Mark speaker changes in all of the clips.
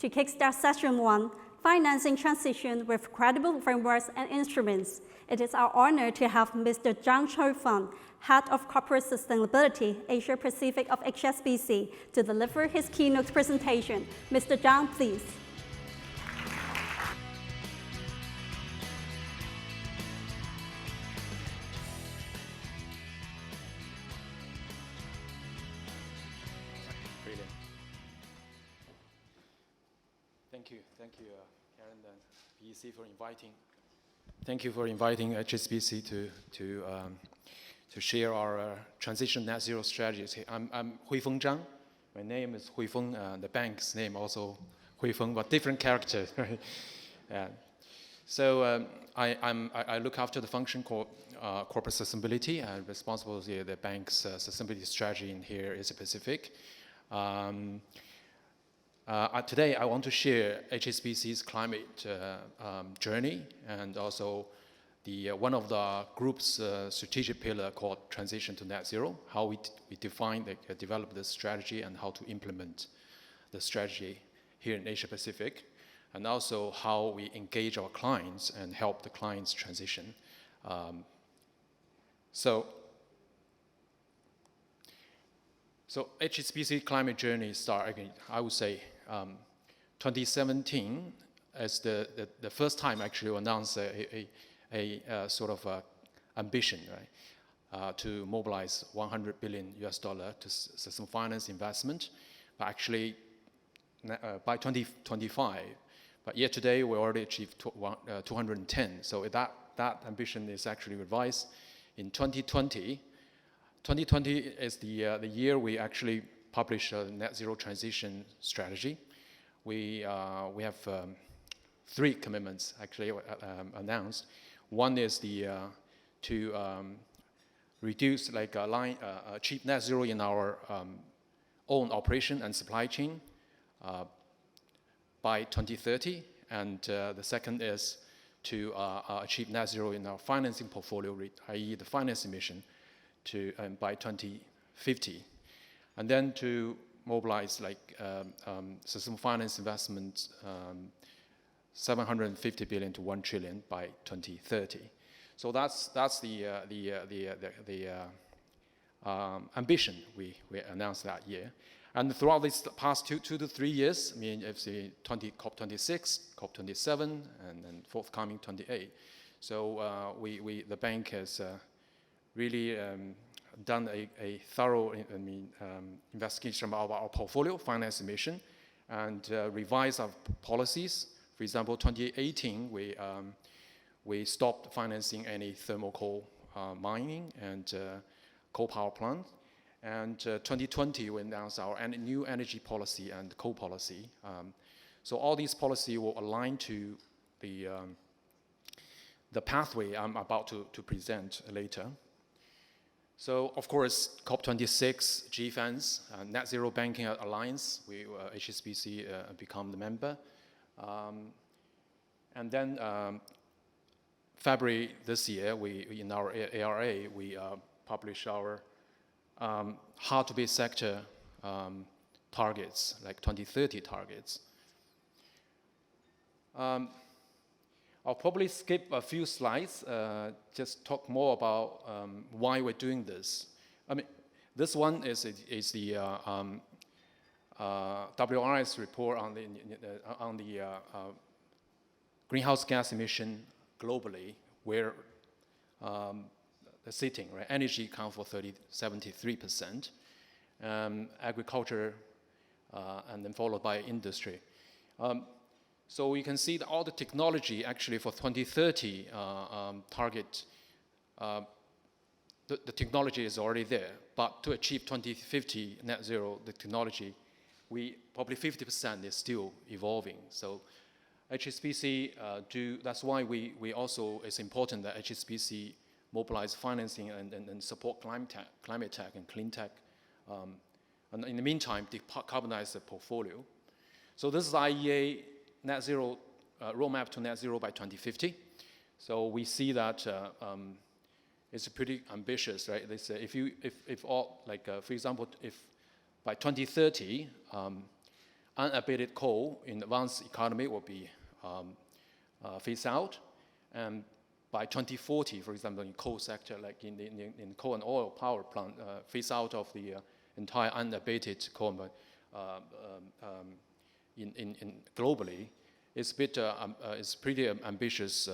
Speaker 1: To kickstart Session 1, Financing Transition with Credible Frameworks and Instruments, it is our honor to have Mr. Zhang Huifeng, Head of Corporate Sustainability, Asia Pacific of HSBC, to deliver his keynote presentation. Mr. Zhang, please.
Speaker 2: Brilliant. Thank you, Karen and BEC for inviting. Thank you for inviting HSBC to share our transition net zero strategies. I'm Huifeng Zhang. My name is Huifeng. The bank's name also Huifeng, but different characters, right? So I look after the function called corporate sustainability. I'm responsible for the bank's sustainability strategy in here Asia Pacific. Today, I want to share HSBC's climate journey and also one of the group's strategic pillar called transition to net zero, how we define, develop this strategy and how to implement the strategy here in Asia Pacific, and also how we engage our clients and help the clients transition. So HSBC climate journey started, I would say, 2017 as the first time actually announced a sort of ambition, right, to mobilize $100 billion to some finance investment, but actually by 2025. But yet today we already achieved 210. So that ambition is actually revised in 2020. 2020 is the year we actually published a net zero transition strategy. We have 3 commitments actually announced. One is to reduce, achieve net zero in our own operation and supply chain by 2030, and the second is to achieve net zero in our financing portfolio, i.e. the finance emission, by 2050, and then to mobilize system finance investments, 750 billion to 1 trillion by 2030. So that's the ambition we announced that year. And throughout these past 2 to 3 years, I mean, it's the COP26, COP27, and then forthcoming 28. So the bank has really done a thorough investigation of our portfolio, finance emission, and revised our policies. For example, 2018, we stopped financing any thermal coal mining and coal power plant. And 2020, we announced our new energy policy and coal policy. So all these policies will align to the pathway I'm about to present later. So, of course, COP26, GFANZ, Net Zero Banking Alliance, HSBC become the member. And then February this year, in our ARA, we published our hard-to-abate sector targets, like 2030 targets. I'll probably skip a few slides, just talk more about why we're doing this. I mean, this one is the WRI's report on the greenhouse gas emission globally, where the sitting, right? Energy account for 73%, agriculture, and then followed by industry. So you can see that all the technology actually for 2030 target, the technology is already there. But to achieve 2050 net zero, the technology, probably 50% is still evolving. So HSBC that's why we also, it's important that HSBC mobilize financing and support climate tech and clean tech. And in the meantime, decarbonize the portfolio. So this is IEA net zero roadmap to net zero by 2050. So we see that it's pretty ambitious, right? They say for example, if by 2030, unabated coal in advanced economy will be phased out. And by 2040, for example, in coal sector, like in coal and oil power plant, phase out of the entire unabated coal in globally, it's pretty ambitious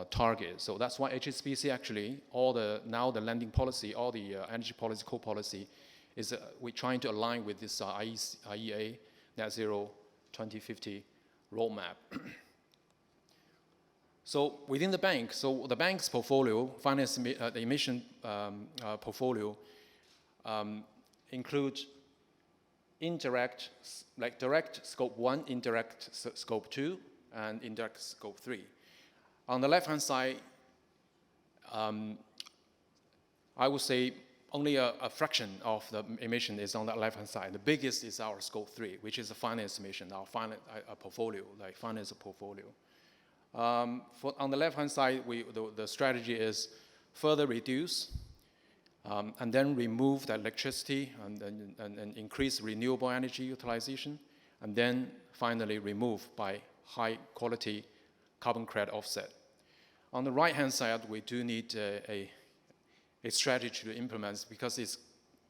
Speaker 2: target. So that's why HSBC actually, now the lending policy, all the energy policy, coal policy, is we're trying to align with this IEA Net Zero 2050 roadmap. So within the bank, the bank's portfolio, the emission portfolio, includes indirect, like direct scope 1, indirect scope 2, and indirect scope 3. On the left-hand side, I would say only a fraction of the emission is on the left-hand side. The biggest is our scope 3, which is the finance emission, our portfolio, like finance portfolio. On the left-hand side, the strategy is further reduce and then remove the electricity and increase renewable energy utilization, and then finally remove by high-quality carbon credit offset. On the right-hand side, we do need a strategy to implement because it's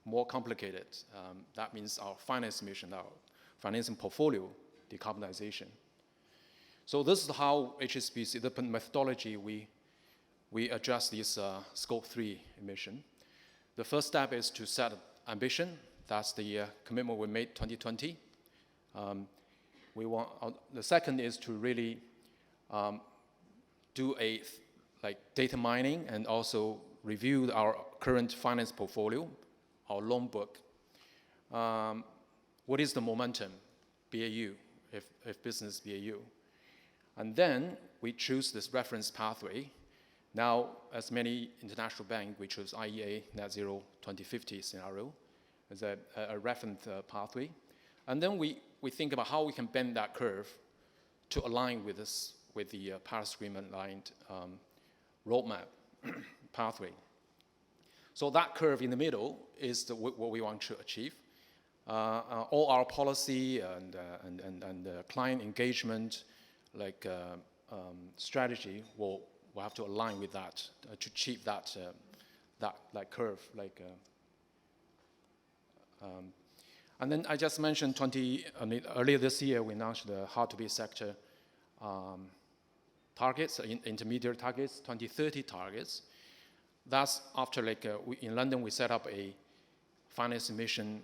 Speaker 2: more complicated. That means our finance mission, our financing portfolio decarbonization. So this is how HSBC, the methodology we address this scope 3 emission. The first step is to set ambition. That's the commitment we made 2020. The second is to really do data mining and also review our current finance portfolio, our loan book. What is the momentum, BAU, if business BAU? And then we choose this reference pathway. Now, as many international banks, we choose IEA Net Zero 2050 scenario as a reference pathway. And then we think about how we can bend that curve to align with the Paris Agreement aligned roadmap pathway. So that curve in the middle is what we want to achieve. All our policy and client engagement strategy will have to align with that to achieve that curve. And then I just mentioned earlier this year we announced the hard-to-be sector targets, intermediate targets, 2030 targets. That's after in London we set up a finance emission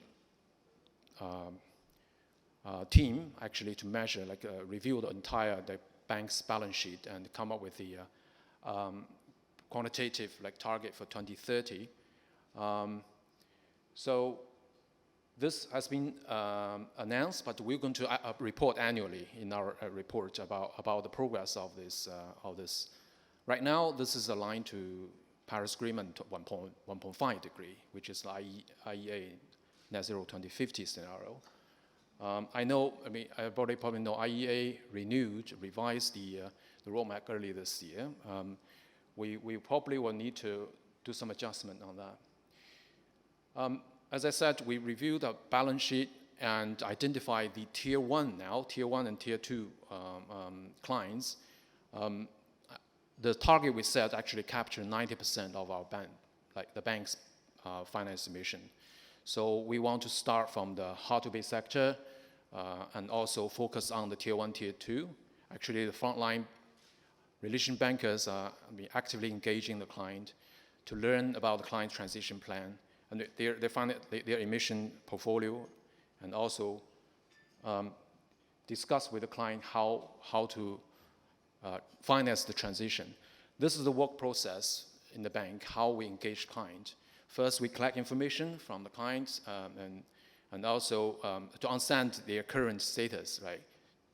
Speaker 2: team actually to measure, review the entire bank's balance sheet and come up with the quantitative target for 2030. So this has been announced, but we're going to report annually in our report about the progress of this. Right now, this is aligned to Paris Agreement 1.5 degree, which is IEA Net Zero 2050 scenario. I probably know IEA revised the roadmap early this year. We probably will need to do some adjustment on that. As I said, we reviewed the balance sheet and identified the tier 1 and tier 2 clients. The target we set actually captured 90% of our the bank's finance emission. So we want to start from the hard-to-be sector and also focus on the tier 1, tier 2. Actually, the frontline relation bankers are actively engaging the client to learn about the client transition plan and their emission portfolio, and also discuss with the client how to finance the transition. This is the work process in the bank, how we engage client. First, we collect information from the clients and also to understand their current status, right?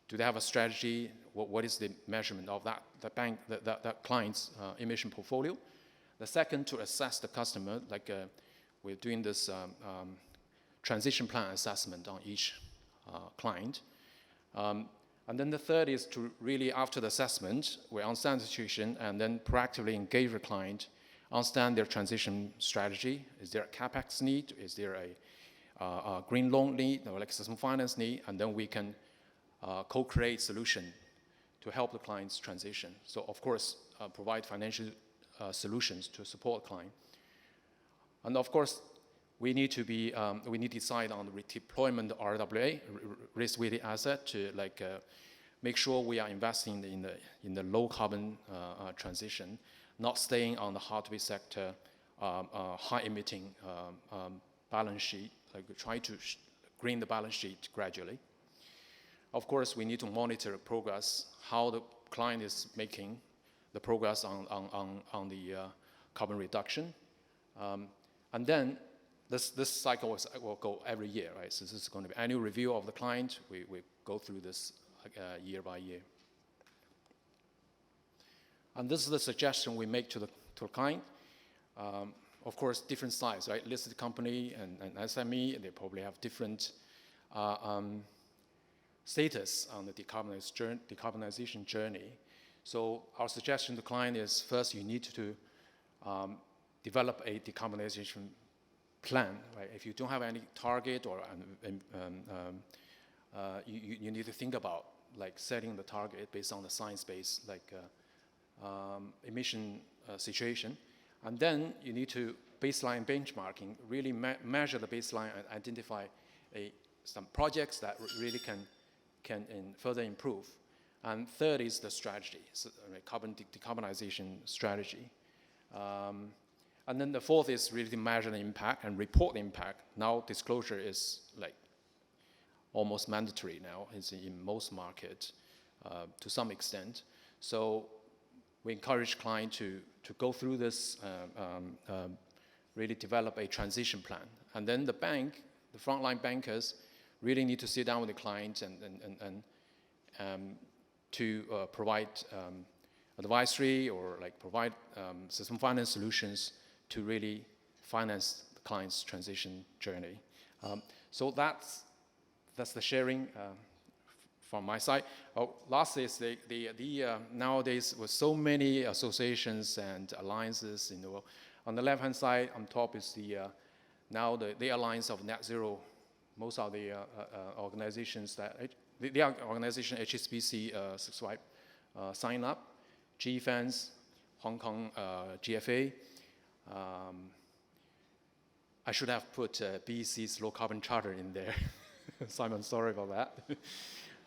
Speaker 2: Do they have a strategy? What is the measurement of that client's emission portfolio? The second, to assess the customer, we're doing this transition plan assessment on each client. And then the third is to really, after the assessment, we understand the situation and then proactively engage the client, understand their transition strategy. Is there a CapEx need? Is there a green loan need or some finance need? And then we can co-create solution to help the client's transition. So of course, provide financial solutions to support client. And of course, we need to decide on the redeployment RWA, risk-weighted asset, to make sure we are investing in the low carbon transition, not staying on the hard-to-be sector, high emitting balance sheet, try to green the balance sheet gradually. Of course, we need to monitor progress, how the client is making the progress on the carbon reduction. And then this cycle will go every year, right? So this is going to be annual review of the client. We go through this year by year. And this is the suggestion we make to the client. Of course, different size, right? Listed company and SME, they probably have different status on the decarbonization journey. So our suggestion to the client is, first, you need to develop a decarbonization plan, right? If you don't have any target, or you need to think about setting the target based on the science-based emission situation. And then you need to baseline benchmarking, really measure the baseline and identify some projects that really can further improve. And third is the strategy, so, decarbonization strategy. And then the fourth is really to measure the impact and report the impact. Now disclosure is almost mandatory now. It's in most markets to some extent. So we encourage clients to go through this, really develop a transition plan. And then the bank, the frontline bankers, really need to sit down with the client and to provide advisory or provide system finance solutions to really finance the client's transition journey. So that's the sharing from my side. Lastly is nowadays with so many associations and alliances in the world. On the left-hand side, on top is now the Alliance of Net Zero. Most of the organizations the organization HSBC sign up, Huifeng, Hong Kong GFA. I should have put BEC's low carbon charter in there. Simon, sorry about that.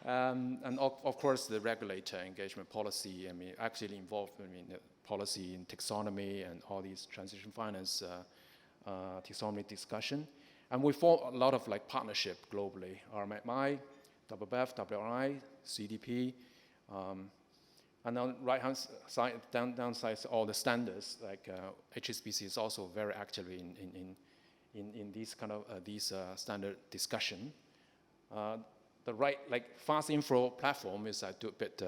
Speaker 2: And of course, the regulator engagement policy, actually involved, the policy in taxonomy and all these transition finance taxonomy discussion. And we form a lot of partnership globally, RMI, WBF, WRI, CDP, and on right-hand side, downside, all the standards, HSBC is also very actively in these kind of standard discussion. The Fast Info platform is, I do a bit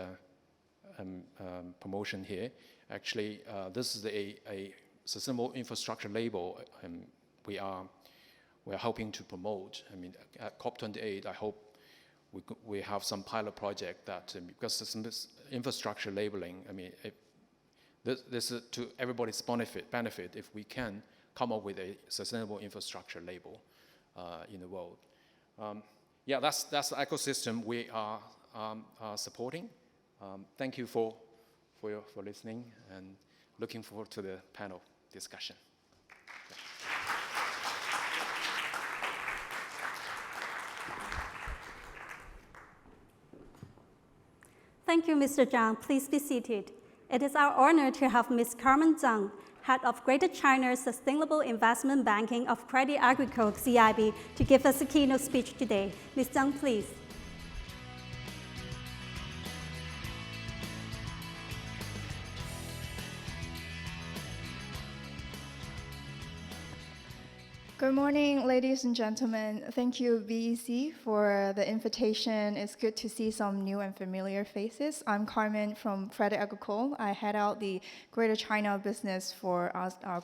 Speaker 2: promotion here. Actually, this is a sustainable infrastructure label we are helping to promote. At COP28, I hope we have some pilot project that, because this infrastructure labeling, this is to everybody's benefit if we can come up with a sustainable infrastructure label in the world. Yeah, that's the ecosystem we are supporting. Thank you for listening, and looking forward to the panel discussion.
Speaker 1: Thank you, Mr. Zhang. Please be seated. It is our honor to have Ms. Carmen Tsang, Head of Greater China Sustainable Investment Banking of Crédit Agricole CIB, to give us a keynote speech today. Ms. Tsang, please.
Speaker 3: Good morning, ladies and gentlemen. Thank you, BEC, for the invitation. It's good to see some new and familiar faces. I'm Carmen from Crédit Agricole. I head out the Greater China business for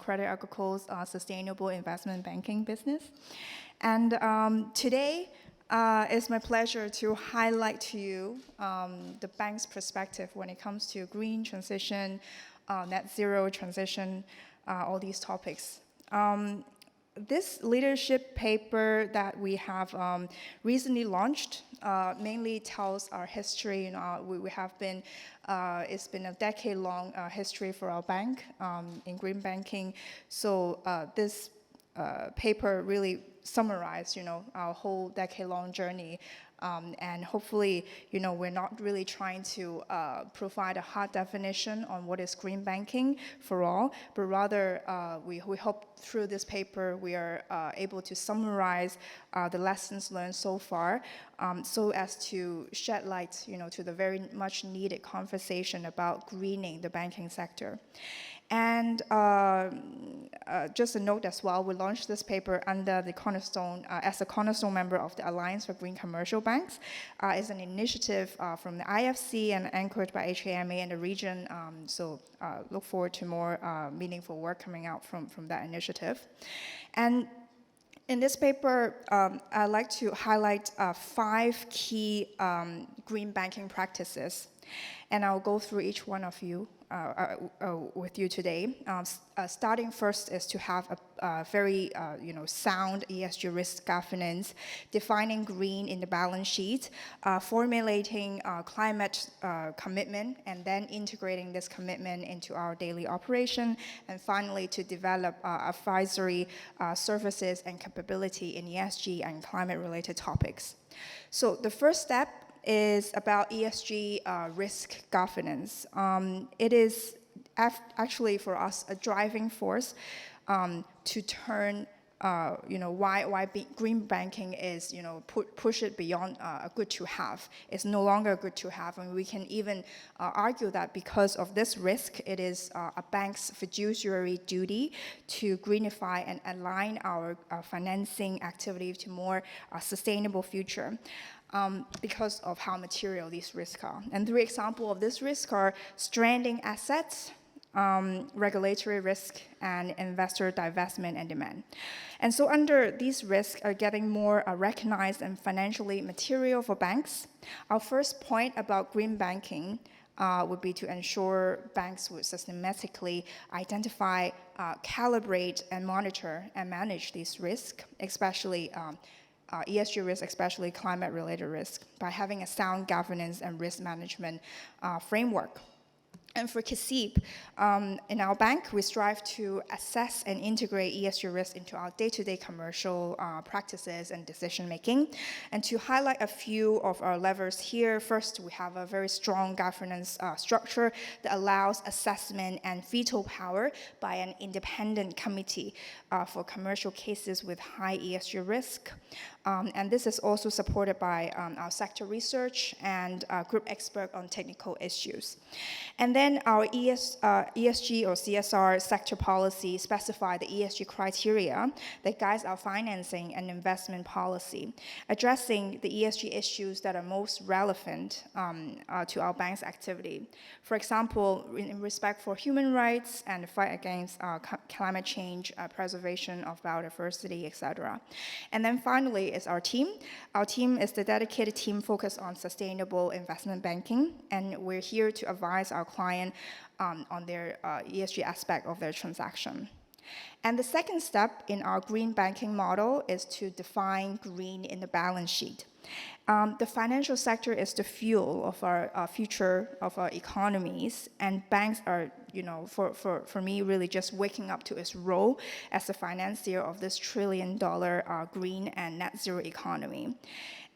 Speaker 3: Crédit Agricole's sustainable investment banking business. And today, it's my pleasure to highlight to you the bank's perspective when it comes to green transition, net zero transition, all these topics. This leadership paper that we have recently launched mainly tells our history. We have been, it's been a decade-long history for our bank in green banking. So this paper really summarized, our whole decade-long journey. And hopefully, we're not really trying to provide a hard definition on what is green banking for all, but rather we hope through this paper we are able to summarize the lessons learned so far, so as to shed light, to the very much needed conversation about greening the banking sector. And just a note as well, we launched this paper under the cornerstone, as a cornerstone member of the Alliance for Green Commercial Banks. It's an initiative from the IFC and anchored by HKMA in the region. So look forward to more meaningful work coming out from that initiative. And in this paper, I'd like to highlight 5 key green banking practices. And I'll go through each one of you with you today. Starting first is to have a very sound ESG risk governance, defining green in the balance sheet, formulating climate commitment, and then integrating this commitment into our daily operation, and finally to develop advisory services and capability in ESG and climate-related topics. So the first step is about ESG risk governance. It is actually for us a driving force to turn, why green banking is, push it beyond a good to have. It's no longer a good to have, and we can even argue that because of this risk, it is a bank's fiduciary duty to greenify and align our financing activity to more sustainable future. Because of how material these risks are. And 3 examples of this risk are stranding assets, regulatory risk, and investor divestment and demand. And so under these risks are getting more recognized and financially material for banks. Our first point about green banking would be to ensure banks would systematically identify, calibrate, and monitor and manage these risks, especially ESG risk, especially climate-related risk, by having a sound governance and risk management framework. And for CACIB, in our bank, we strive to assess and integrate ESG risk into our day-to-day commercial practices and decision-making. And to highlight a few of our levers here, first, we have a very strong governance structure that allows assessment and veto power by an independent committee for commercial cases with high ESG risk. And this is also supported by our sector research and group expert on technical issues. And then our ESG or CSR sector policy specify the ESG criteria that guides our financing and investment policy, addressing the ESG issues that are most relevant to our bank's activity. For example, in respect for human rights and the fight against climate change, preservation of biodiversity, etc. And then finally is our team. Our team is the dedicated team focused on sustainable investment banking, and we're here to advise our client on their ESG aspect of their transaction. And the second step in our green banking model is to define green in the balance sheet. The financial sector is the fuel of our future of our economies, and banks are, for me, really just waking up to its role as a financier of this $1 trillion green and net zero economy.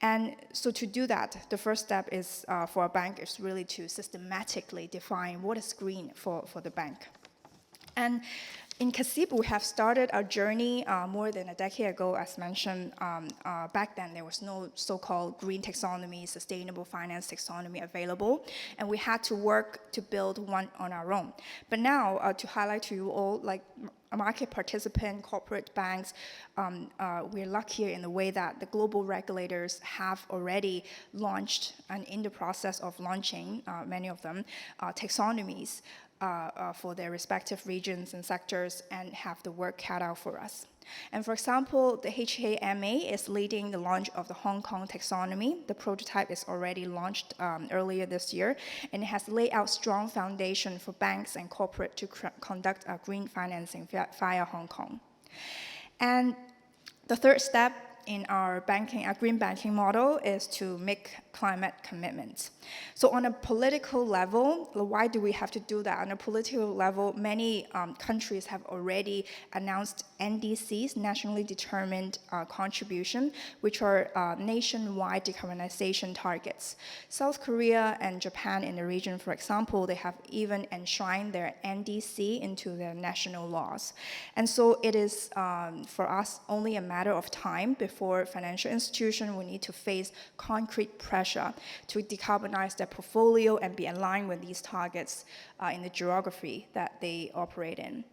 Speaker 3: And so to do that, the first step is for a bank is really to systematically define what is green for the bank. And in CACIB, we have started our journey more than a decade ago, as mentioned. Back then, there was no so-called green taxonomy, sustainable finance taxonomy available, and we had to work to build one on our own. But now, to highlight to you all, like market participant, corporate banks, we're luckier in the way that the global regulators have already launched and in the process of launching, many of them, taxonomies for their respective regions and sectors, and have the work cut out for us. And for example, the HKMA is leading the launch of the Hong Kong taxonomy. The prototype is already launched earlier this year, and it has laid out strong foundation for banks and corporate to conduct green financing via Hong Kong. And the third step in our green banking model is to make climate commitments. So on a political level, why do we have to do that? On a political level, many countries have already announced NDCs, nationally determined contribution, which are nationwide decarbonization targets. South Korea and Japan in the region, for example, they have even enshrined their NDC into their national laws. And so it is, for us, only a matter of time before financial institutions will need to face concrete pressure to decarbonize their portfolio and be aligned with these targets in the geography that they operate in.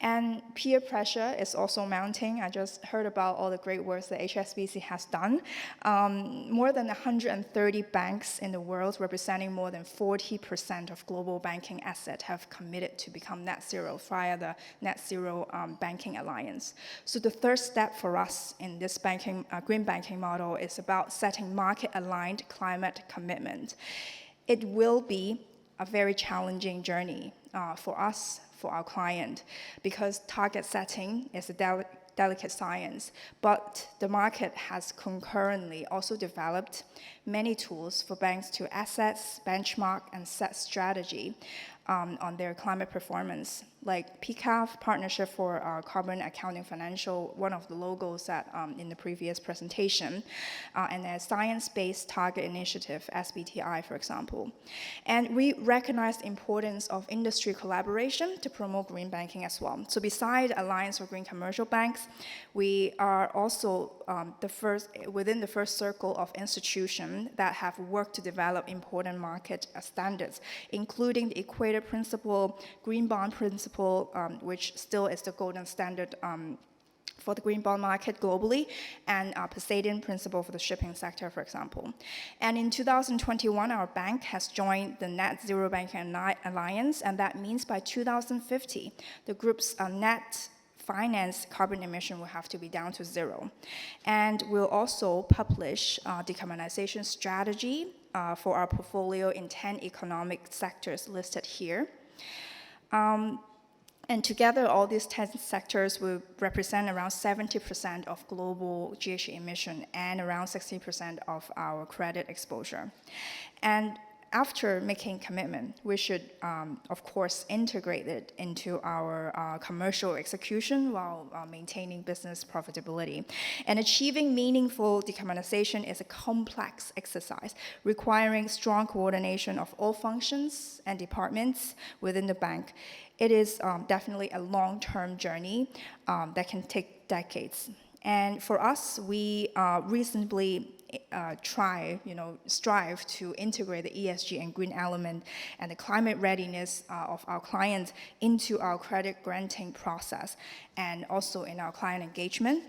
Speaker 3: And peer pressure is also mounting. I just heard about all the great work that HSBC has done. More than 130 banks in the world, representing more than 40% of global banking assets, have committed to become net zero via the Net Zero Banking Alliance. So the third step for us in this green banking model is about setting market-aligned climate commitment. It will be a very challenging journey for us, for our client, because target setting is a delicate science, but the market has concurrently also developed many tools for banks to assess, benchmark, and set strategy on their climate performance, like PCAF, Partnership for Carbon Accounting Financial, one of the logos that in the previous presentation, and a Science-Based Target Initiative, SBTI, for example. And we recognize the importance of industry collaboration to promote green banking as well. So beside Alliance for Green Commercial Banks, we are also within the first circle of institutions that have worked to develop important market standards, including the Equator Principle, Green Bond Principle, which still is the golden standard for the green bond market globally, and Poseidon Principle for the shipping sector, for example. And in 2021, our bank has joined the Net Zero Banking Alliance, and that means by 2050, the group's net finance carbon emission will have to be down to zero. And we'll also publish decarbonization strategy for our portfolio in 10 economic sectors listed here. And together, all these 10 sectors will represent around 70% of global GHG emission and around 60% of our credit exposure. And after making commitment, we should, of course, integrate it into our commercial execution while maintaining business profitability. And achieving meaningful decarbonization is a complex exercise requiring strong coordination of all functions and departments within the bank. It is definitely a long-term journey that can take decades. And for us, we reasonably strive to integrate the ESG and green element and the climate readiness of our clients into our credit granting process and also in our client engagement.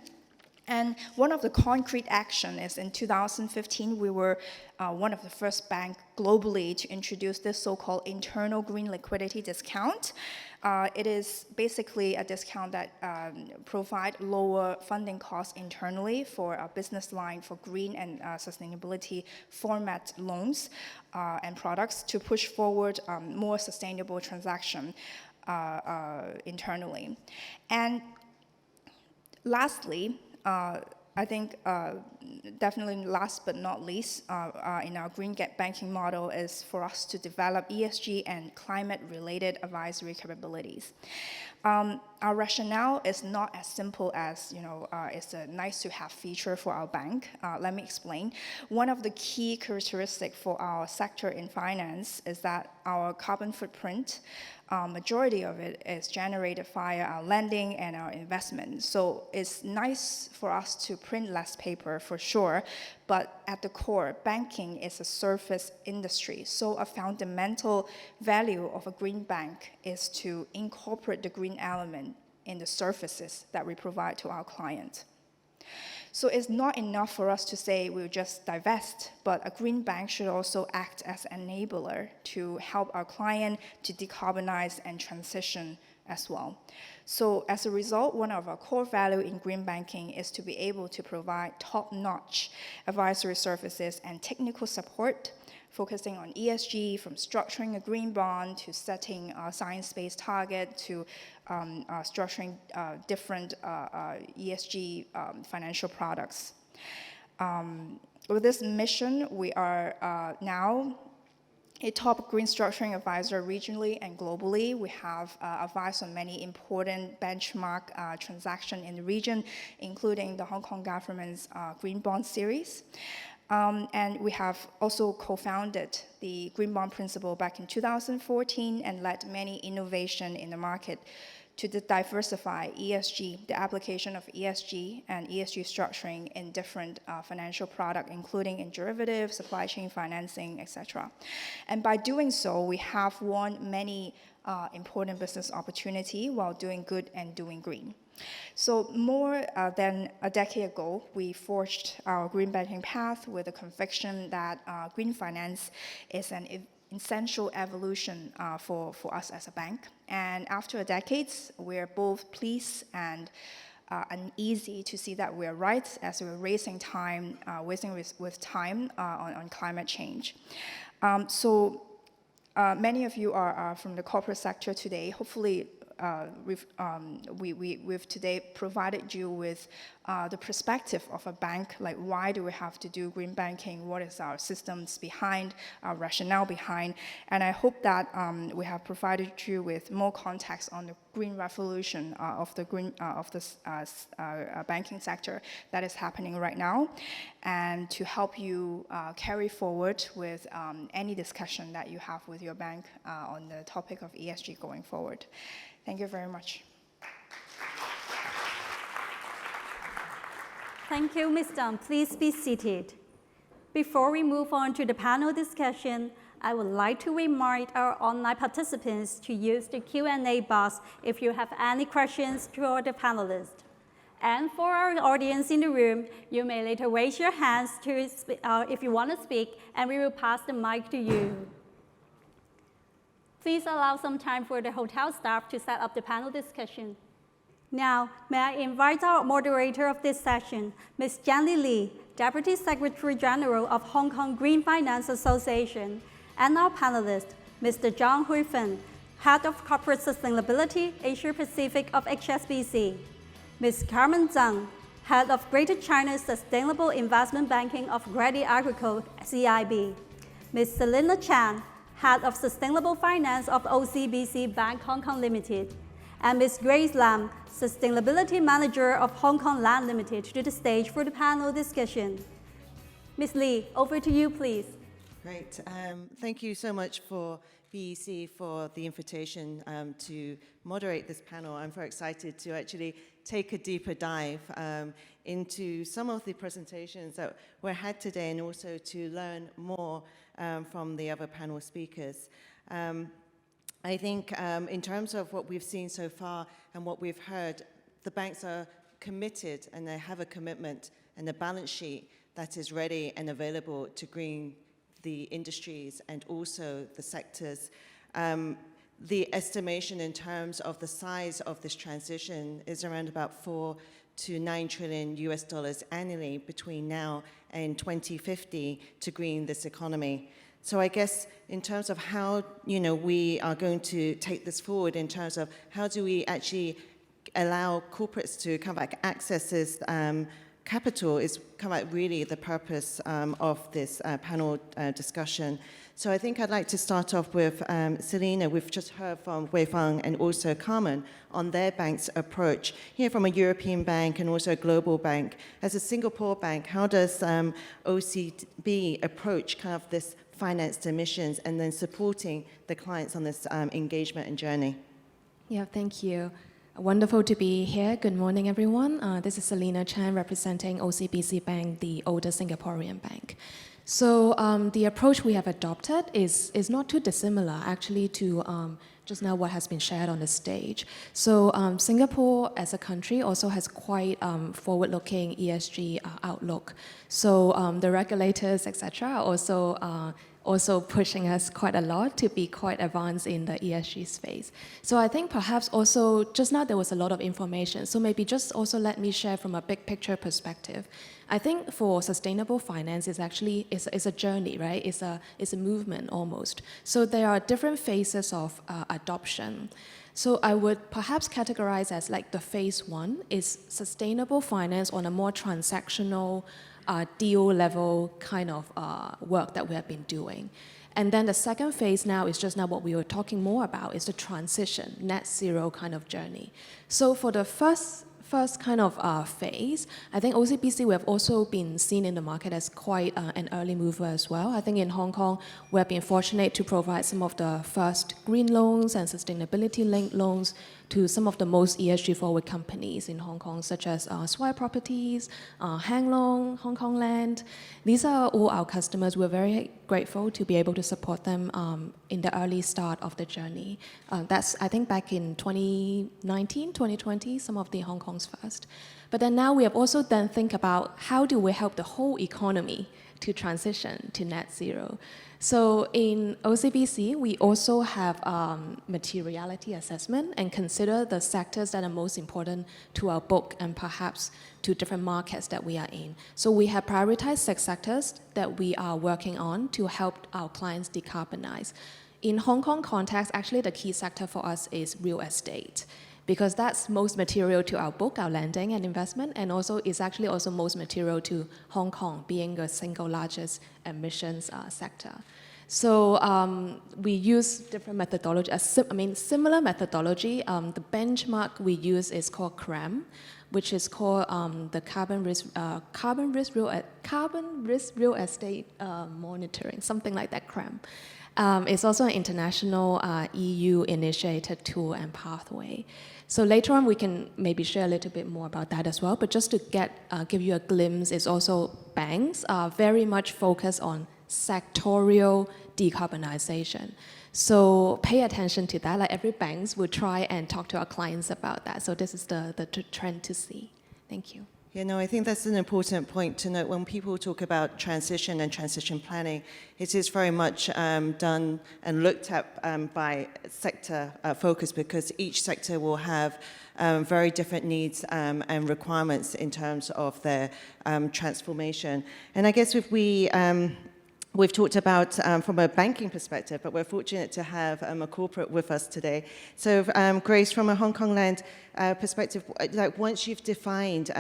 Speaker 3: And one of the concrete actions is in 2015, we were one of the first banks globally to introduce this so-called internal green liquidity discount. It is basically a discount that provides lower funding costs internally for a business line for green and sustainability format loans and products to push forward more sustainable transaction internally. And lastly, I think definitely last but not least in our green banking model is for us to develop ESG and climate-related advisory capabilities. Our rationale is not as simple as, it's a nice-to-have feature for our bank. Let me explain. One of the key characteristics for our sector in finance is that our carbon footprint, majority of it is generated via our lending and our investment. So it's nice for us to print less paper for sure, but at the core, banking is a service industry. So a fundamental value of a green bank is to incorporate the green element in the services that we provide to our client. So it's not enough for us to say we'll just divest, but a green bank should also act as an enabler to help our client to decarbonize and transition as well. So as a result, one of our core values in green banking is to be able to provide top-notch advisory services and technical support focusing on ESG, from structuring a green bond to setting a science-based target to structuring different ESG financial products. With this mission, we are now a top green structuring advisor regionally and globally. We have advised on many important benchmark transactions in the region, including the Hong Kong government's Green Bond series. And we have also co-founded the Green Bond Principle back in 2014 and led many innovation in the market to diversify ESG, the application of ESG and ESG structuring in different financial products, including in derivatives, supply chain financing, etc. And by doing so, we have won many important business opportunities while doing good and doing green. So more than a decade ago, we forged our green banking path with a conviction that green finance is an essential evolution for us as a bank. And after decades, we're both pleased and uneasy to see that we're right as we're racing with time on climate change. Many of you are from the corporate sector today. Hopefully, we've today provided you with the perspective of a bank, like why do we have to do green banking, what is our systems behind, our rationale behind, and I hope that we have provided you with more context on the green revolution of the banking sector that is happening right now, and to help you carry forward with any discussion that you have with your bank on the topic of ESG going forward. Thank you very much.
Speaker 1: Thank you, Ms. Zhang. Please be seated. Before we move on to the panel discussion, I would like to remind our online participants to use the Q&A box if you have any questions toward the panelists. And for our audience in the room, you may later raise your hands if you want to speak, and we will pass the mic to you. Please allow some time for the hotel staff to set up the panel discussion. Now, may I invite our moderator of this session, Ms. Zhang Li, Deputy Secretary General of Hong Kong Green Finance Association, and our panelist, Mr. Zhang Huifeng, Head of Corporate Sustainability, Asia Pacific of HSBC, Ms. Carmen Tsang, Head of Greater China Sustainable Investment Banking of Crédit Agricole, CIB, Ms. Celina Chan, Head of Sustainable Finance of OCBC Bank Hong Kong Limited, and Ms. Grace Lam, Sustainability Manager of Hong Kong Land Limited, to the stage for the panel discussion. Ms. Lee, over to you, please.
Speaker 4: Great. Thank you so much for BEC for the invitation to moderate this panel. I'm very excited to actually take a deeper dive into some of the presentations that were had today, and also to learn more from the other panel speakers. I think in terms of what we've seen so far and what we've heard, the banks are committed, and they have a commitment and a balance sheet that is ready and available to green the industries and also the sectors. The estimation in terms of the size of this transition is around about $4 to $9 trillion annually between now and 2050 to green this economy. So I guess in terms of how we are going to take this forward, in terms of how do we actually allow corporates to come back access this capital, is come out really the purpose of this panel discussion. So I think I'd like to start off with Celina. We've just heard from Huifeng and also Carmen on their bank's approach. Here from a European bank and also a global bank, as a Singapore bank, how does OCB approach kind of this financed emissions and then supporting the clients on this engagement and journey?
Speaker 5: Yeah, thank you. Wonderful to be here. Good morning, everyone. This is Celina Chan representing OCBC Bank, the older Singaporean bank. So the approach we have adopted is not too dissimilar, actually, to just now what has been shared on the stage. So Singapore as a country also has quite forward-looking ESG outlook. So the regulators, etc., also also pushing us quite a lot to be quite advanced in the ESG space. So I think perhaps also, just now there was a lot of information, so maybe just also let me share from a big picture perspective. I think for sustainable finance is actually is a journey, right? It's a movement almost. So there are different phases of adoption. So I would perhaps categorize as like the phase one is sustainable finance on a more transactional deal level kind of work that we have been doing. And then the second phase now is just now what we were talking more about is the transition, net zero kind of journey. So for the first kind of phase, I think OCBC, we have also been seen in the market as quite an early mover as well. I think in Hong Kong, we have been fortunate to provide some of the first green loans and sustainability-linked loans to some of the most ESG-forward companies in Hong Kong, such as Swire Properties, Hang Lung, Hong Kong Land. These are all our customers. We're very grateful to be able to support them in the early start of the journey. That's, I think, back in 2019, 2020, some of the Hong Kong's first. But then now we have also then think about how do we help the whole economy to transition to net zero. So in OCBC, we also have materiality assessment and consider the sectors that are most important to our book and perhaps to different markets that we are in. So we have prioritized 6 sectors that we are working on to help our clients decarbonize. In Hong Kong context, actually the key sector for us is real estate, because that's most material to our book, our lending and investment, and also is actually also most material to Hong Kong, being the single largest emissions sector. So we use different methodology, similar methodology. The benchmark we use is called CRAM, which is called the Carbon Risk Real Estate Monitoring, something like that, CRAM. It's also an international EU-initiated tool and pathway. So later on, we can maybe share a little bit more about that as well. But just to give you a glimpse, it's also banks are very much focused on sectorial decarbonization. So pay attention to that. Like every banks will try and talk to our clients about that. So this is the trend to see. Thank you.
Speaker 4: Yeah, no, I think that's an important point to note. When people talk about transition and transition planning, it is very much done and looked at by sector focus, because each sector will have very different needs and requirements in terms of their transformation. And I guess if we've talked about from a banking perspective, but we're fortunate to have a corporate with us today. So Grace, from a Hong Kong Land perspective, like once you've defined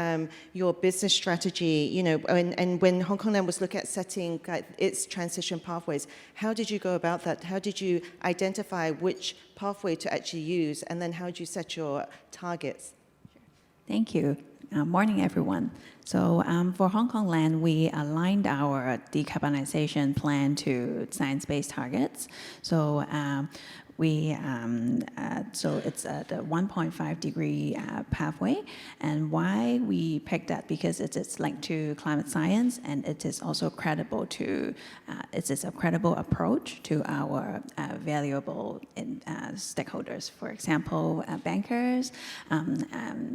Speaker 4: your business strategy, you know, and when Hong Kong Land was looking at setting its transition pathways, how did you go about that? How did you identify which pathway to actually use, and then how did you set your targets?
Speaker 6: Thank you. Morning, everyone. So for Hong Kong Land, we aligned our decarbonization plan to science-based targets. So so it's the 1.5 degree pathway. And why we picked that? Because it's linked to climate science, and it is also credible to, it is a credible approach to our valuable stakeholders. For example, bankers,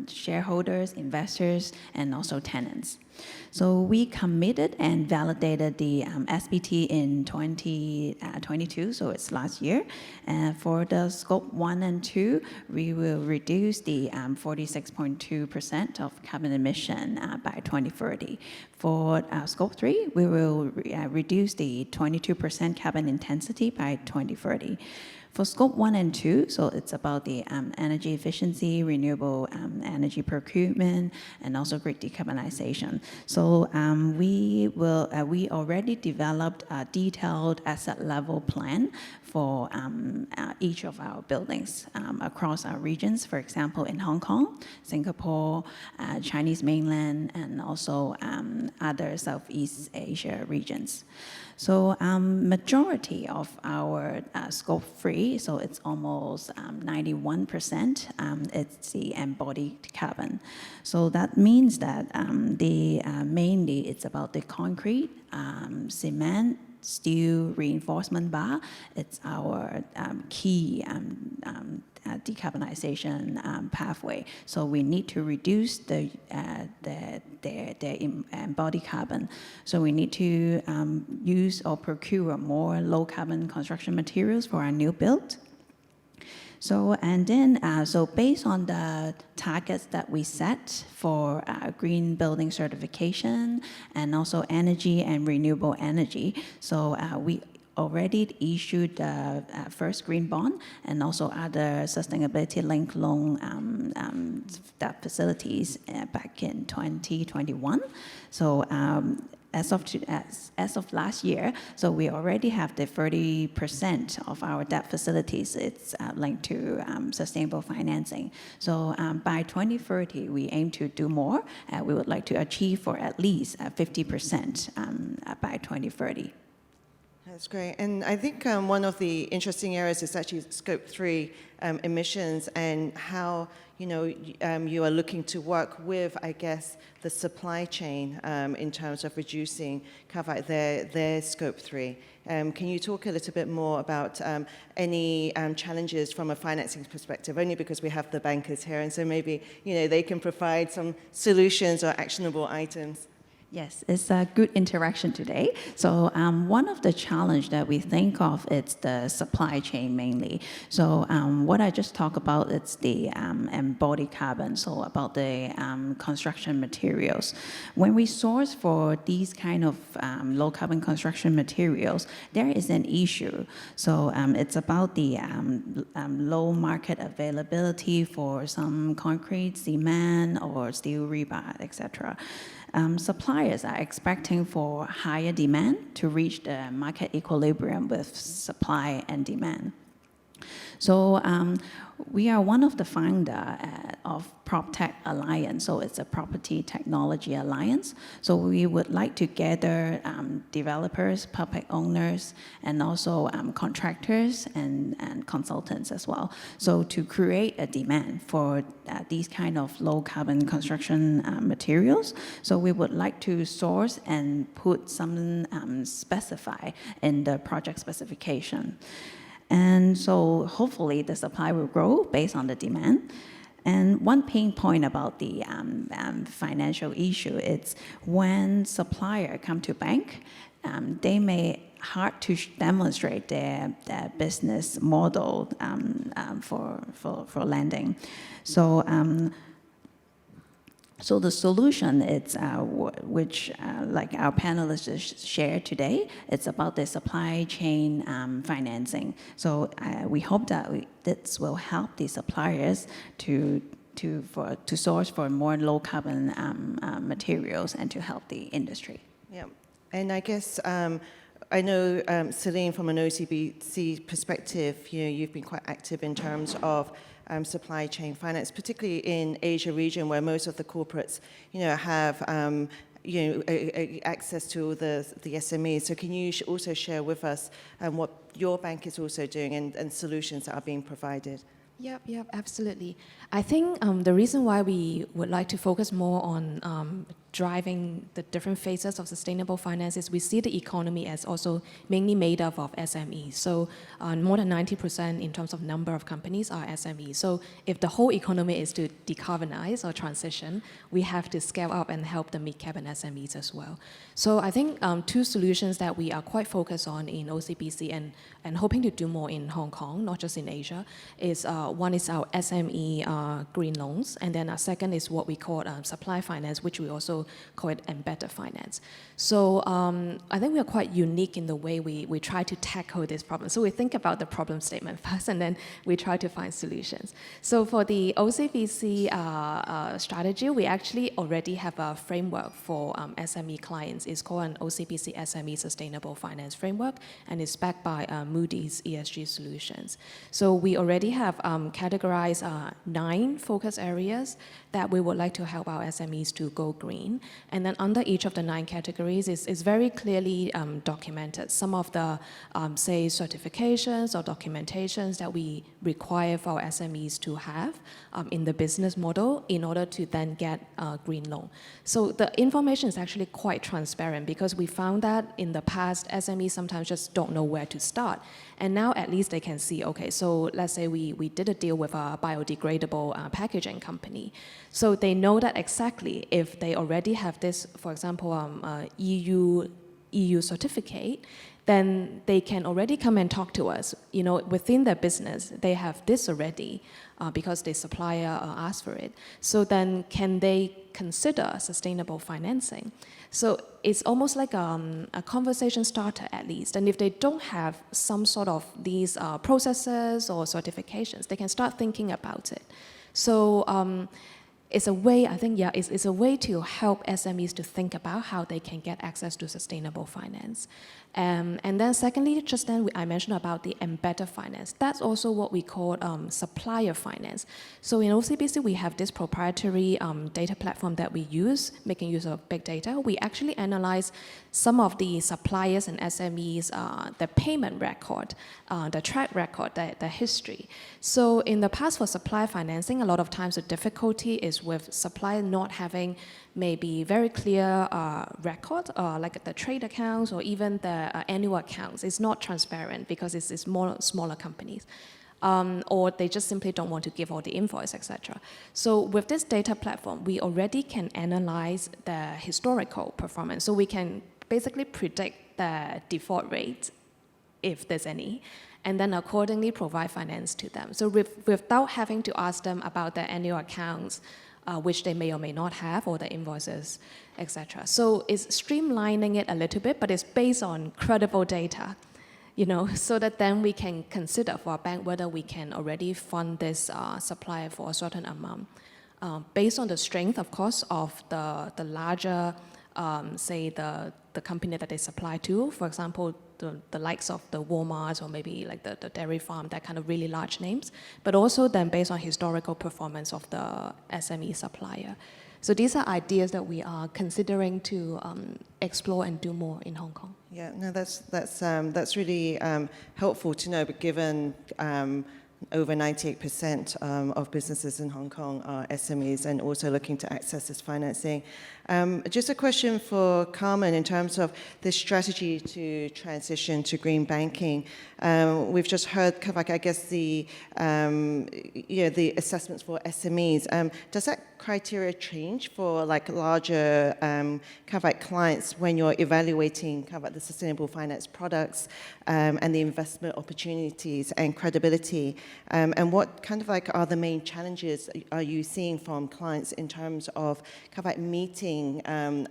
Speaker 6: shareholders, investors, and also tenants. So we committed and validated the SBT in 2022, so it's last year. And for the scope 1 and 2, we will reduce the 46.2% of carbon emission by 2030. For scope 3, we will reduce the 22% carbon intensity by 2030. For scope 1 and 2, so it's about the energy efficiency, renewable energy procurement, and also grid decarbonization. So we already developed a detailed asset level plan for each of our buildings across our regions. For example, in Hong Kong, Singapore, Chinese mainland, and also other Southeast Asia regions. So majority of our scope 3, so it's almost 91%, it's the embodied carbon. So that means that mainly it's about the concrete, cement, steel reinforcement bar. It's our key decarbonization pathway. So we need to reduce their embodied carbon. So we need to use or procure more low carbon construction materials for our new build. So, and then, so based on the targets that we set for green building certification and also energy and renewable energy, so we already issued the first green bond and also other sustainability-linked loan debt facilities back in 2021. So as of last year, so we already have the 30% of our debt facilities. It's linked to sustainable financing. So by 2030, we aim to do more. We would like to achieve for at least 50% by 2030.
Speaker 4: That's great. And I think one of the interesting areas is actually Scope 3 emissions and how, you are looking to work with, I guess, the supply chain in terms of reducing their Scope 3. Can you talk a little bit more about any challenges from a financing perspective, only because we have the bankers here, and so maybe, they can provide some solutions or actionable items.
Speaker 6: Yes, it's a good interaction today. So one of the challenge that we think of is the supply chain mainly. So what I just talked about, it's the embodied carbon, so about the construction materials. When we source for these kind of low carbon construction materials, there is an issue. So it's about the low market availability for some concrete, cement, or steel rebar, etc. Suppliers are expecting for higher demand to reach the market equilibrium with supply and demand. So we are one of the founder of PropTech Alliance, so it's a property technology alliance. So we would like to gather developers, public owners, and also contractors and consultants as well. So to create a demand for these kind of low carbon construction materials. So we would like to source and put some specify in the project specification. And so hopefully the supply will grow based on the demand. And one pain point about the financial issue is when supplier come to bank, they may hard to demonstrate their business model for lending. So the solution is, which like our panelists shared today, it's about the supply chain financing. So we hope that this will help the suppliers to source for more low carbon materials and to help the industry.
Speaker 4: Yeah, and I guess I know, Celina, from an OCBC perspective, you've been quite active in terms of supply chain finance, particularly in Asia region, where most of the corporates, have, access to the SMEs. So can you also share with us what your bank is also doing and solutions that are being provided?
Speaker 5: Yep, absolutely. I think the reason why we would like to focus more on driving the different phases of sustainable finance is we see the economy as also mainly made up of SMEs. So more than 90% in terms of number of companies are SMEs. So if the whole economy is to decarbonize or transition, we have to scale up and help the mid-cap and SMEs as well. So I think two solutions that we are quite focused on in OCBC and hoping to do more in Hong Kong, not just in Asia, is one is our SME green loans, and then our second is what we call supply finance, which we also call it embedded finance. So I think we are quite unique in the way we try to tackle this problem. So we think about the problem statement first, and then we try to find solutions. So for the OCBC strategy, we actually already have a framework for SME clients. It's called an OCBC SME Sustainable Finance Framework, and it's backed by Moody's ESG Solutions. So we already have categorized 9 focus areas that we would like to help our SMEs to go green. green. And then under each of the 9 categories is very clearly documented. Some of the, say, certifications or documentations that we require for our SMEs to have in the business model in order to then get a green loan. So the information is actually quite transparent because we found that in the past, SMEs sometimes just don't know where to start. And now at least they can see, okay, so let's say we did a deal with a biodegradable packaging company. So they know that exactly if they already have this, for example, EU certificate, then they can already come and talk to us. You know, within their business, they have this already because the supplier asked for it. So then can they consider sustainable financing? So it's almost like a conversation starter at least. And if they don't have some sort of these processes or certifications, they can start thinking about it. So it's a way, I think, yeah, it's a way to help SMEs to think about how they can get access to sustainable finance. And then secondly, just then I mentioned about the embedded finance. That's also what we call supplier finance. So in OCBC, we have this proprietary data platform that we use, making use of big data. We actually analyze some of the suppliers and SMEs, the payment record, the track record, the history. So in the past for supplier financing, a lot of times the difficulty is with supplier not having maybe very clear record, like the trade accounts or even the annual accounts. It's not transparent because it's more smaller companies. Or they just simply don't want to give all the invoice, etc. So with this data platform, we already can analyze the historical performance. So we can basically predict the default rate, if there's any, and then accordingly provide finance to them. So without having to ask them about their annual accounts, which they may or may not have, or the invoices, etc. So it's streamlining it a little bit, but it's based on credible data, you know, so that then we can consider for a bank whether we can already fund this supplier for a certain amount. Based on the strength, of course, of the larger, say, the company that they supply to, for example, the likes of the Walmart or maybe like the dairy farm, that kind of really large names, but also then based on historical performance of the SME supplier. So these are ideas that we are considering to explore and do more in Hong Kong.
Speaker 4: Yeah, no, that's really helpful to know, but given over 98% of businesses in Hong Kong are SMEs and also looking to access this financing. Just a question for Carmen in terms of this strategy to transition to green banking. We've just heard kind of like, I guess, the assessments for SMEs. Does that criteria change for like larger kind of like clients when you're evaluating kind of like the sustainable finance products and the investment opportunities and credibility? And what kind of like are the main challenges are you seeing from clients in terms of kind of like meeting,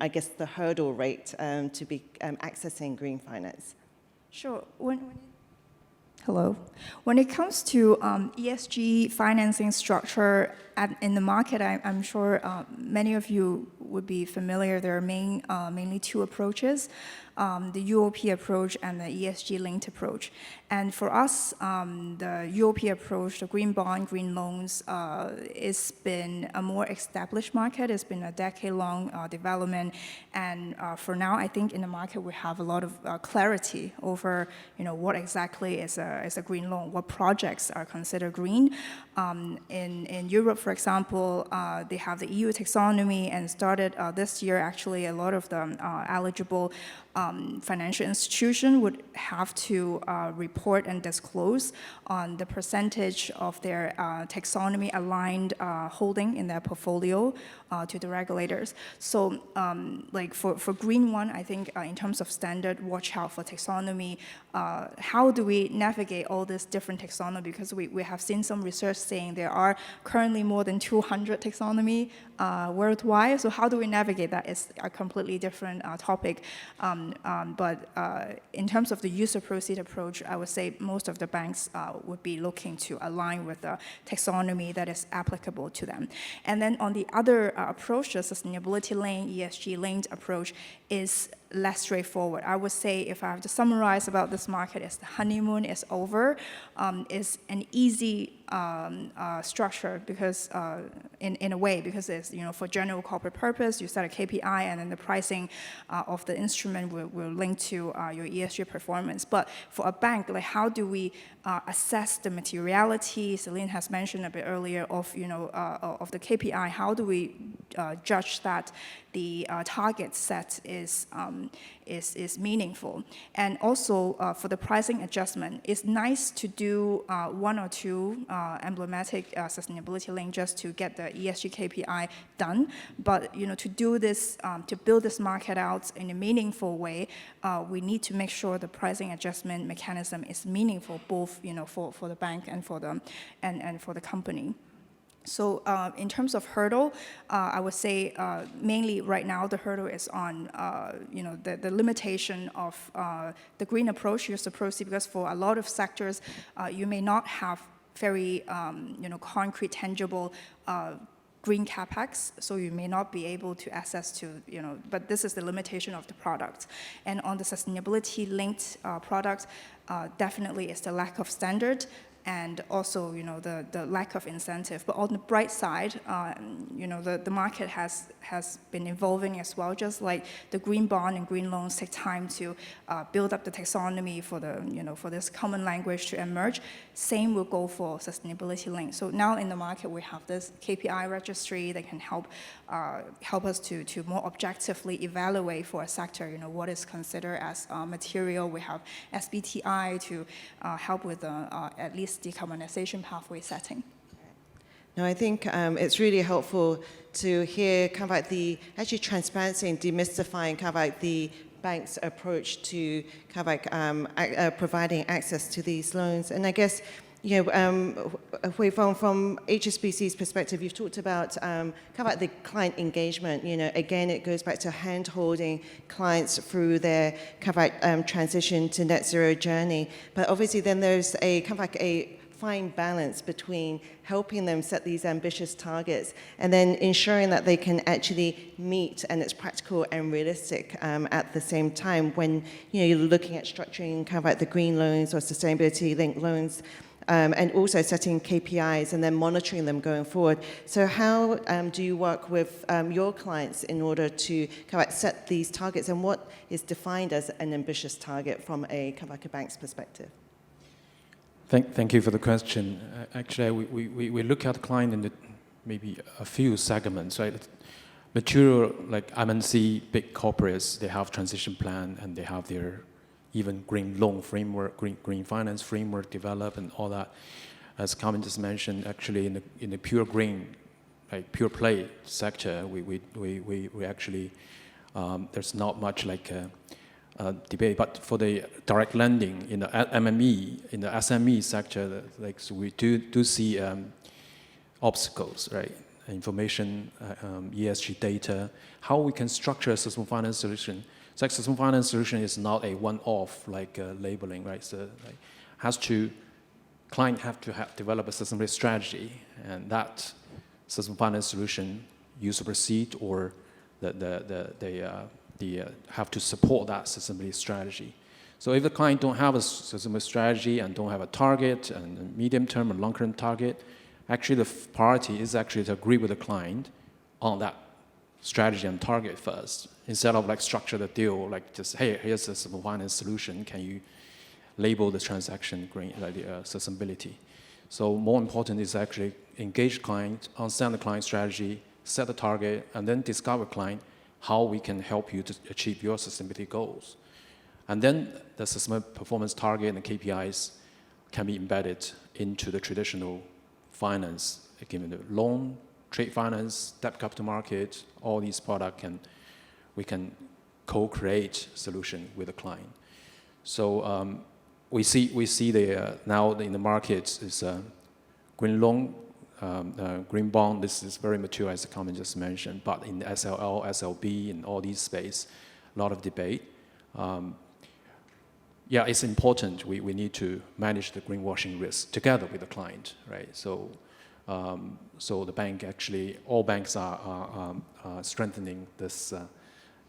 Speaker 4: I guess, the hurdle rate to be accessing green finance?
Speaker 3: Sure. Hello. When it comes to ESG financing structure in the market, I'm sure many of you would be familiar. There are mainly 2 approaches, the UOP approach and the ESG-linked approach. And for us, the UOP approach, the green bond, green loans, it's been a more established market. It's been a decade-long development. And for now, I think in the market, we have a lot of clarity over, what exactly is a green loan, what projects are considered green. In Europe, for example, they have the EU taxonomy and started this year, actually, a lot of the eligible financial institution would have to report and disclose on the percentage of their taxonomy aligned holding in their portfolio to the regulators. So like for green one, I think in terms of standard, watch out for taxonomy. How do we navigate all this different taxonomy? Because we have seen some research saying there are currently more than 200 taxonomy worldwide. So how do we navigate that? It's a completely different topic. But in terms of the user proceed approach, I would say most of the banks would be looking to align with the taxonomy that is applicable to them. And then on the other approach, the sustainability linked, ESG linked approach is less straightforward. I would say, if I have to summarize about this market, is the honeymoon is over. It's an easy structure because, in a way, because it's, for general corporate purpose, you set a KPI, and then the pricing of the instrument will link to your ESG performance. But for a bank, like, how do we assess the materiality? Celina has mentioned a bit earlier of the KPI. How do we judge that the target set is meaningful? And also for the pricing adjustment, it's nice to do one or two emblematic sustainability link just to get the ESG KPI done. But to do this, to build this market out in a meaningful way, we need to make sure the pricing adjustment mechanism is meaningful, both for the bank and for the company. So in terms of hurdle, I would say mainly right now the hurdle is on the limitation of the green approach, use of proceeds, because for a lot of sectors, you may not have very concrete, tangible green capex, so you may not be able to access to, but this is the limitation of the product. And on the sustainability-linked product, definitely is the lack of standard, and also, the lack of incentive. But on the bright side, the market has been evolving as well. Just like the green bond and green loans take time to build up the taxonomy for for this common language to emerge. Same will go for sustainability link. So now in the market, we have this KPI registry that can help us to more objectively evaluate for a sector, what is considered as material. We have SBTI to help with at least decarbonization pathway setting.
Speaker 4: No, I think it's really helpful to hear kind of like the actually transparency and demystifying kind of like the bank's approach to kind of like providing access to these loans. And I guess, Huifeng, from HSBC's perspective, you've talked about kind of like the client engagement. Again, it goes back to hand-holding clients through their kind of like transition to net zero journey. But obviously, then there's a kind of like a fine balance between helping them set these ambitious targets and then ensuring that they can actually meet and it's practical and realistic at the same time when you're looking at structuring kind of like the green loans or sustainability-linked loans. And also setting KPIs and then monitoring them going forward. So how do you work with your clients in order to kind of like set these targets, and what is defined as an ambitious target from a kind of like a bank's perspective?
Speaker 2: Thank you for the question. Actually, we look at the client in maybe a few segments, right? Mature, like MNC, big corporates, they have transition plan and they have their even green loan framework, green finance framework developed and all that. As Carmen just mentioned, actually in the pure green, like pure play sector, we actually, there's not much like debate, but for the direct lending in the MME, in the SME sector, like so we do see obstacles, right? Information, ESG data, how we can structure a sustainable finance solution. It's like sustainable finance solution is not a one-off like labeling, right? So like client have to develop a sustainability strategy, and that sustainable finance solution use of proceed or they have to support that sustainability strategy. So if the client don't have a sustainability strategy and don't have a target and a medium-term or long-term target, actually the priority is actually to agree with the client on that strategy and target first, instead of like structure the deal, like just, hey, here's a sustainable finance solution, can you label the transaction green, like the sustainability? So more important is actually engage client, understand the client strategy, set the target, and then discover client how we can help you to achieve your sustainability goals. And then the sustainability performance target and the KPIs can be embedded into the traditional finance, given the loan, trade finance, debt capital market, all these products, we can co-create solution with the client. So we see now in the market is green loan, green bond. This is very mature, as Carmen just mentioned. But in SLL, SLB, in all these space, a lot of debate. Yeah, it's important. We need to manage the greenwashing risk together with the client, right? So, so the bank actually, all banks are strengthening this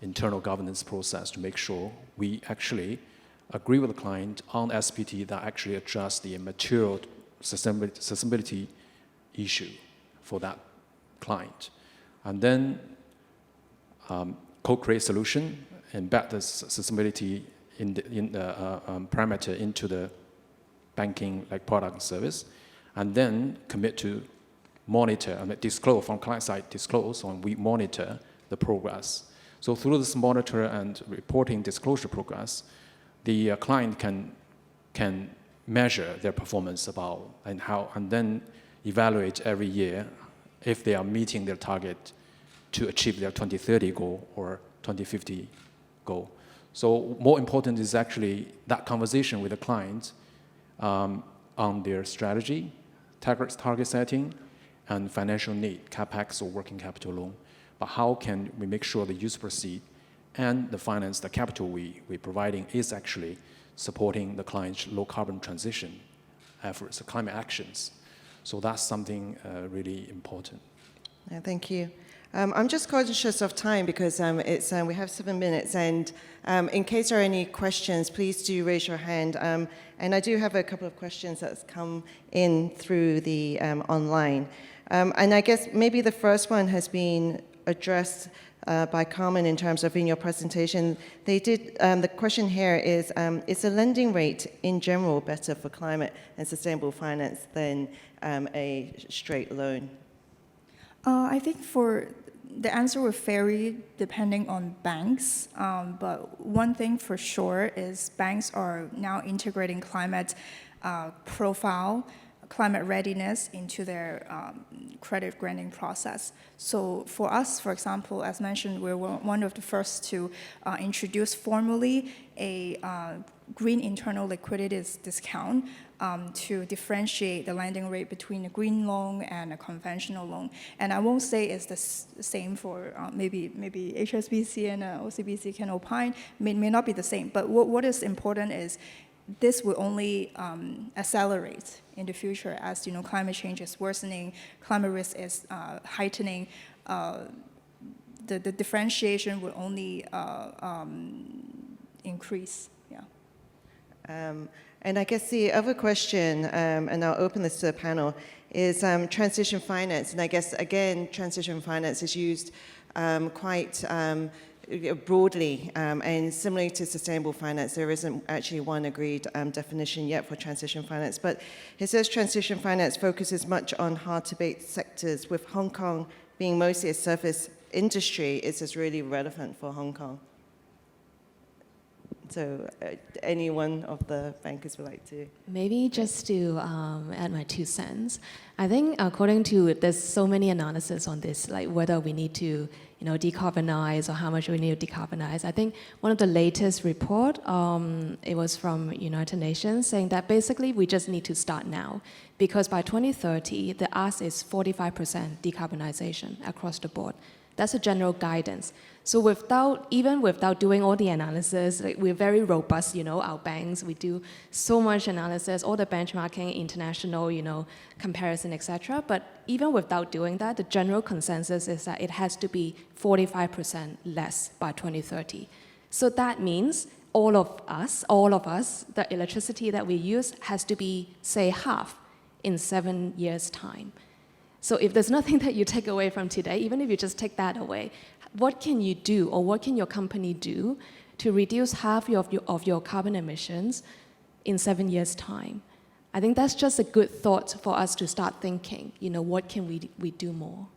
Speaker 2: internal governance process to make sure we actually agree with the client on SPT that actually address the material sustainability issue for that client. And then co-create solution, embed the sustainability parameter into the banking product and service, and then commit to monitor and disclose from client side, disclose and we monitor the progress. So through this monitor and reporting disclosure progress, the client can measure their performance and then evaluate every year if they are meeting their target to achieve their 2030 goal or 2050 goal. So more important is actually that conversation with the client on their strategy, target setting, and financial need, capex or working capital loan. But how can we make sure the use proceed and the finance, the capital we're providing is actually supporting the client's low carbon transition efforts, climate actions. So that's something really important.
Speaker 4: Yeah, thank you. I'm just conscious of time because we have 7 minutes, and in case there are any questions, please do raise your hand. And I do have a couple of questions that's come in through the online. And I guess maybe the first one has been addressed by Carmen in terms of in your presentation. The question here is the lending rate in general better for climate and sustainable finance than a straight loan?
Speaker 3: I think the answer will vary depending on banks, but one thing for sure is banks are now integrating climate profile, climate readiness into their credit granting process. So for us, for example, as mentioned, we're one of the first to introduce formally a green internal liquidity discount to differentiate the lending rate between a green loan and a conventional loan. And I won't say it's the same for maybe HSBC and OCBC can opine, may not be the same. But what is important is this will only accelerate in the future as climate change is worsening, climate risk is heightening. The differentiation will only increase. Yeah.
Speaker 4: And I guess the other question, and I'll open this to the panel, is transition finance. And I guess, again, transition finance is used quite broadly. And similarly to sustainable finance, there isn't actually one agreed definition yet for transition finance. But it says transition finance focuses much on hard-to-abate sectors, with Hong Kong being mostly a service industry. Is this really relevant for Hong Kong? So any one of the bankers would like to?
Speaker 5: Maybe just to add my 2 cents. I think according to, there's so many analysis on this, like whether we need to decarbonize or how much we need to decarbonize. I think one of the latest report, it was from United Nations, saying that basically we just need to start now, because by 2030, the ask is 45% decarbonization across the board. That's a general guidance. So even without doing all the analysis, we're very robust, our banks, we do so much analysis, all the benchmarking, international, comparison, etc. But even without doing that, the general consensus is that it has to be 45% less by 2030. So that means all of us, the electricity that we use has to be, say, half in 7 years' time. So if there's nothing that you take away from today, even if you just take that away, what can you do, or what can your company do to reduce half of your carbon emissions in 7 years' time? I think that's just a good thought for us to start thinking, what can we do more?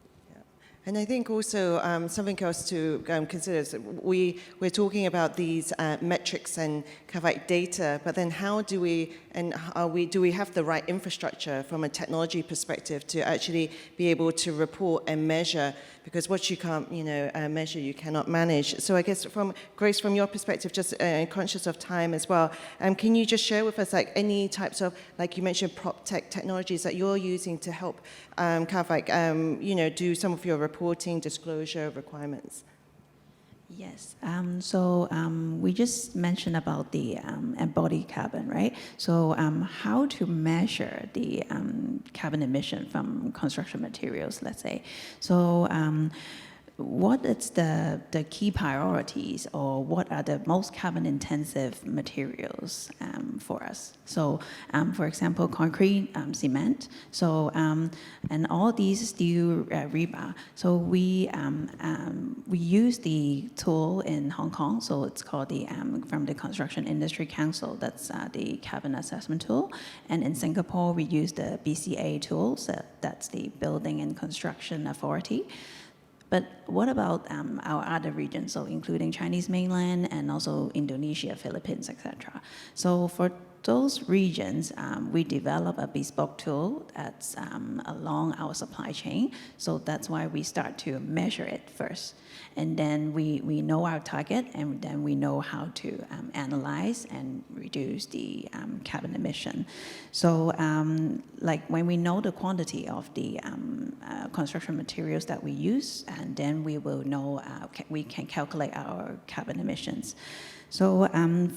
Speaker 4: And I think also something else to consider is that we're talking about these metrics and kind of like data, but then how do we have the right infrastructure from a technology perspective to actually be able to report and measure? Because what you can't measure, you cannot manage. So I guess Grace, from your perspective, just conscious of time as well, can you just share with us any types of, like you mentioned, prop tech technologies that you're using to help do some of your reporting disclosure requirements?
Speaker 6: Yes, so we just mentioned about the embodied carbon, right? So how to measure the carbon emission from construction materials, let's say. So what is the key priorities, or what are the most carbon-intensive materials for us? So, for example, concrete, cement. So, and all these steel, rebar. So we use the tool in Hong Kong. So it's called the from the Construction Industry Council. That's the carbon assessment tool. And in Singapore, we use the BCA tool. So that's the Building and Construction Authority. But what about our other regions, so including Chinese mainland and also Indonesia, Philippines, etc. So for those regions, we develop a bespoke tool that's along our supply chain. So that's why we start to measure it first. And then we know our target, and then we know how to analyze and reduce the carbon emission. So like when we know the quantity of the construction materials that we use, and then we will know, we can calculate our carbon emissions. So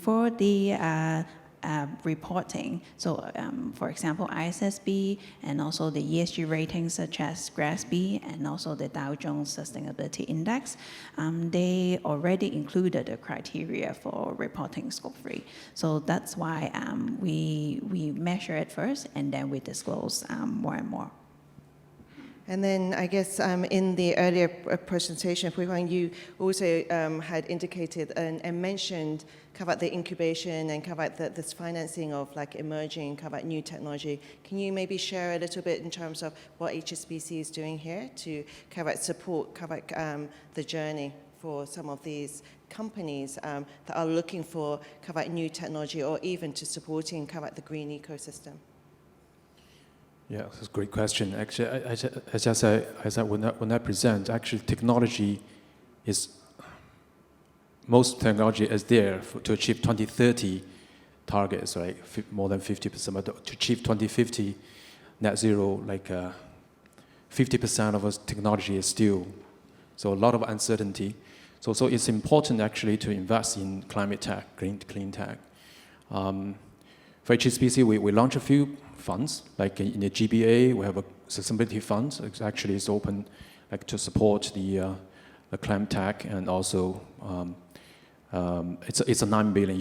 Speaker 6: for the reporting. So, for example, ISSB and also the ESG ratings such as GRESB and also the Dow Jones Sustainability Index, they already included the criteria for reporting Scope 3. So that's why we measure it first, and then we disclose more and more.
Speaker 4: And then I guess in the earlier presentation, Huifeng, you also had indicated and mentioned about the incubation and about this financing of like emerging, about new technology. Can you maybe share a little bit in terms of what HSBC is doing here to support the journey for some of these companies that are looking for new technology, or even to supporting the green ecosystem?
Speaker 2: Yeah, that's a great question. Actually, as I said when I present, actually technology is, most technology is there to achieve 2030 targets, right? More than 50%, but to achieve 2050 net zero, like 50% of us technology is still, so a lot of uncertainty. So it's important actually to invest in climate tech, clean tech. For HSBC, we launched a few funds, like in the GBA, we have a sustainability fund. It's open like to support the climate tech, and also it's a 9 billion.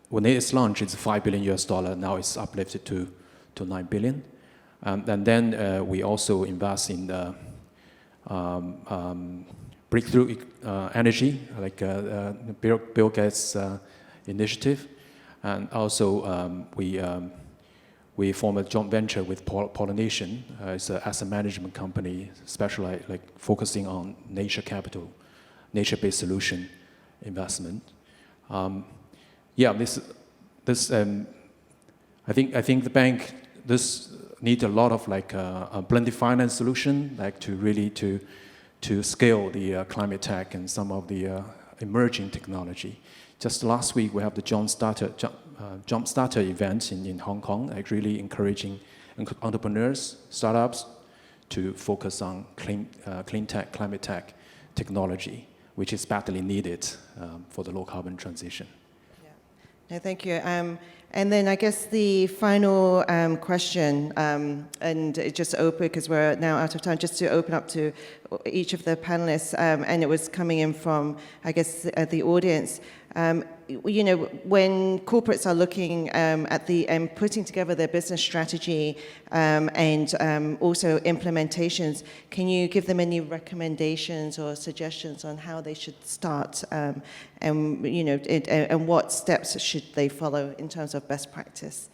Speaker 2: When it's launched, it's $5 billion. Now it's uplifted to 9 billion. And then we also invest in the breakthrough energy, like Bill Gates' initiative. And also we form a joint venture with Pollination. It's an asset management company specialized, like focusing on nature capital, nature-based solution investment. Yeah, I think the bank need a lot of like a blended finance solution, like to really to scale the climate tech and some of the emerging technology. Just last week we have the Jumpstarter event in Hong Kong, like really encouraging entrepreneurs, startups to focus on clean tech, climate tech technology, which is badly needed for the low carbon transition.
Speaker 4: Yeah. No, thank you. And then I guess the final question, and it just open, because we're now out of time, just to open up to each of the panelists, and it was coming in from, I guess, the audience. You know, when corporates are looking at and putting together their business strategy and also implementations, can you give them any recommendations or suggestions on how they should start, and you know, and what steps should they follow in terms of best practice?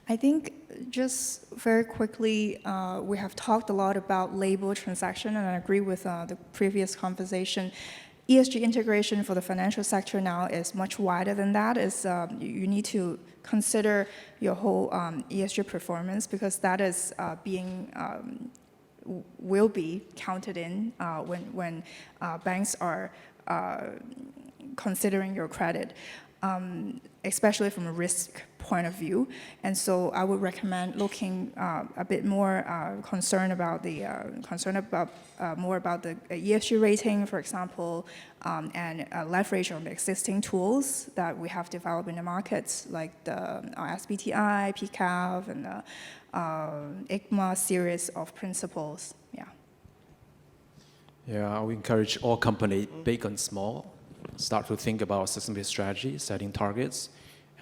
Speaker 3: I think just very quickly, we have talked a lot about label transaction, and I agree with the previous conversation. ESG integration for the financial sector now is much wider than that. You need to consider your whole ESG performance, because that is will be counted in when banks are considering your credit, especially from a risk point of view. And so I would recommend looking a bit more concerned about the more about the ESG rating, for example, and leverage on the existing tools that we have developed in the markets, like the SBTI, PCAF, and the ICMA series of principles. Yeah.
Speaker 2: Yeah, I would encourage all companies, big and small, start to think about sustainability strategy, setting targets,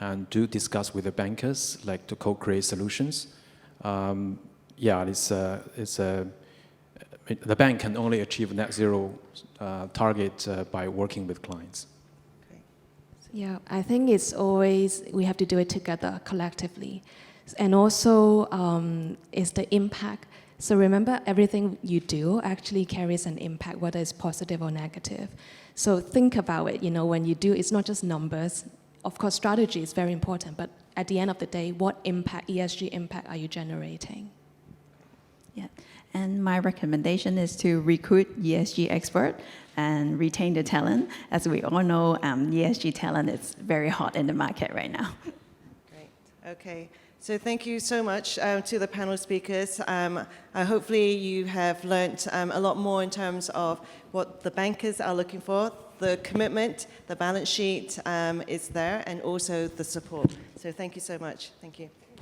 Speaker 2: and do discuss with the bankers, like to co-create solutions. Yeah, the bank can only achieve net zero target by working with clients.
Speaker 5: Yeah, I think it's always, we have to do it together, collectively. And also, is the impact. So remember, everything you do actually carries an impact, whether it's positive or negative. So think about it, when you do, it's not just numbers. Of course, strategy is very important, but at the end of the day, what impact, ESG impact, are you generating?
Speaker 6: Yeah, and my recommendation is to recruit ESG expert and retain the talent. As we all know, ESG talent is very hot in the market right now.
Speaker 4: Great, okay. So thank you so much to the panel speakers. Hopefully you have learnt a lot more in terms of what the bankers are looking for. The commitment, the balance sheet is there, and also the support. So thank you so much. Thank you.